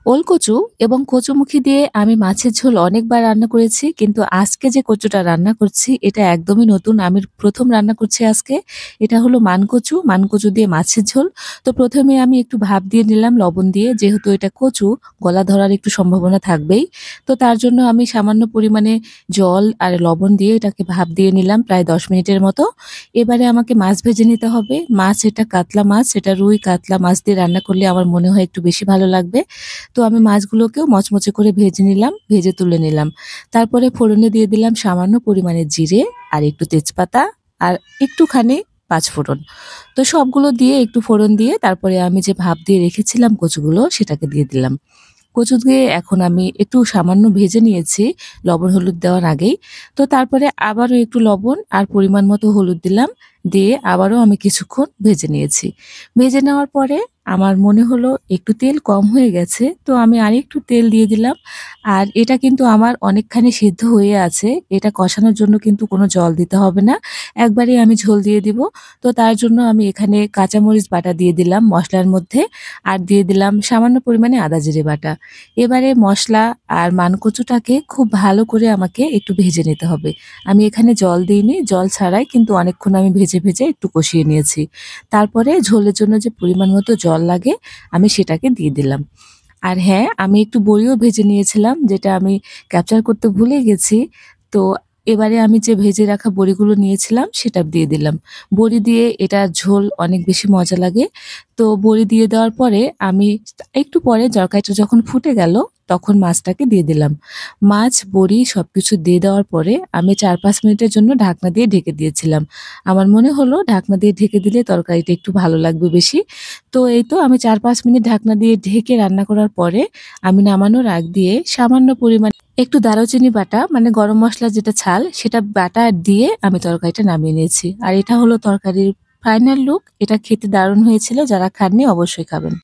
ওলকচু এবং কচুমুখী দিয়ে আমি মাছের ঝোল অনেকবার রান্না করেছি। কিন্তু আজকে যে কচুটা রান্না করছি এটা একদমই নতুন। আমি ১ম রান্না করছি আজকে। এটা হলো মানকচু, মানকচু দিয়ে মাছের ঝোল। তো ১ম এ আমি একটু ভাপ দিয়ে নিলাম লবণ দিয়ে। যেহেতু এটা কচু, গলা ধরার একটু সম্ভাবনা থাকবেই। তো তার জন্য আমি সামান্য পরিমাণে জল আর লবণ দিয়ে এটাকে ভাপ দিয়ে নিলাম প্রায় ১০ মিনিটের মতো। এবারে আমাকে মাছ ভেজে নিতে হবে। মাছ এটা কাতলা মাছ, এটা রুই কাতলা মাছ দিয়ে রান্না করলে আমার মনে হয় একটু বেশি ভালো লাগবে। তো আমি মাছগুলোকেও মচমচে করে ভেজে নিলাম, ভেজে তুলে নিলাম। তারপরে ফোড়নে দিয়ে দিলাম সামান্য পরিমাণে জিরে আর একটু তেজপাতা আর একটুখানি পাঁচফোড়ন। তো সবগুলো দিয়ে একটু ফোড়ন দিয়ে তারপরে আমি যে ভাপ দিয়ে রেখেছিলাম কচুগুলো সেটাকে দিয়ে দিলাম। কচু দিয়ে এখন আমি একটু সামান্য ভেজে নিয়েছি লবণ হলুদ দেওয়ার আগেই। তো তারপরে আবারও একটু লবণ আর পরিমাণ মতো হলুদ দিলাম। দিয়ে আবারও আমি কিছুক্ষণ ভেজে নিয়েছি। ভেজে নেওয়ার পরে আমার মনে হলো একটু তেল কম হয়ে গেছে। তো আমি আরেকটু তেল দিয়ে দিলাম। আর এটা কিন্তু আমার অনেকখানি সিদ্ধ হয়ে আছে। এটা কষানোর জন্য কিন্তু কোনো জল দিতে হবে না। একবারেই আমি ঝোল দিয়ে দিব। তো তার জন্য আমি এখানে কাঁচামরিচ বাটা দিয়ে দিলাম মসলার মধ্যে। আর দিয়ে দিলাম সামান্য পরিমাণে আদা জিরে বাটা। এবারে মসলা আর মানকচুটাকে খুব ভালো করে আমাকে একটু ভেজে নিতে হবে। আমি এখানে জল দিইনি, জল ছাড়াই কিন্তু অনেকক্ষণ আমি ভেজে একটু কষিয়ে নিয়েছি। তারপরে ঝোলের জন্য যে পরিমাণ মতো জল লাগে আমি সেটাকে দিয়ে দিলাম। আর হ্যাঁ, আমি একটু বড়িও ভেজে নিয়েছিলাম যেটা আমি ক্যাপচার করতে ভুলে গেছি। তো এবারে আমি যে ভেজে রাখা বড়িগুলো নিয়েছিলাম সেটা দিয়ে দিলাম। বড়ি দিয়ে এটার ঝোল অনেক বেশি মজা লাগে। তো বড়ি দিয়ে দেওয়ার পরে আমি একটু পরে তরকারিটা যখন ফুটে গেল তখন মাছটাকে দিয়ে দিলাম। মাছ, বড়ি সবকিছু দিয়ে দেওয়ার পরে আমি ৪-৫ মিনিটের জন্য ঢাকনা দিয়ে ঢেকে দিয়েছিলাম। আমার মনে হলো ঢাকনা দিয়ে ঢেকে দিলে তরকারিটা একটু ভালো লাগবে বেশি। তো এই তো আমি ৪-৫ মিনিট ঢাকনা দিয়ে ঢেকে রান্না করার পরে আমি নামানোর আগ দিয়ে সামান্য পরিমাণ একটু দারুচিনি বাটা মানে গরম মসলা যেটা ছাল সেটা বাটা দিয়ে আমি তরকারিটা নামিয়ে নিয়েছি। আর এটা হলো তরকারির ফাইনাল লুক। এটা খেতে দারুণ হয়েছিল। যারা খাননি অবশ্যই খাবেন।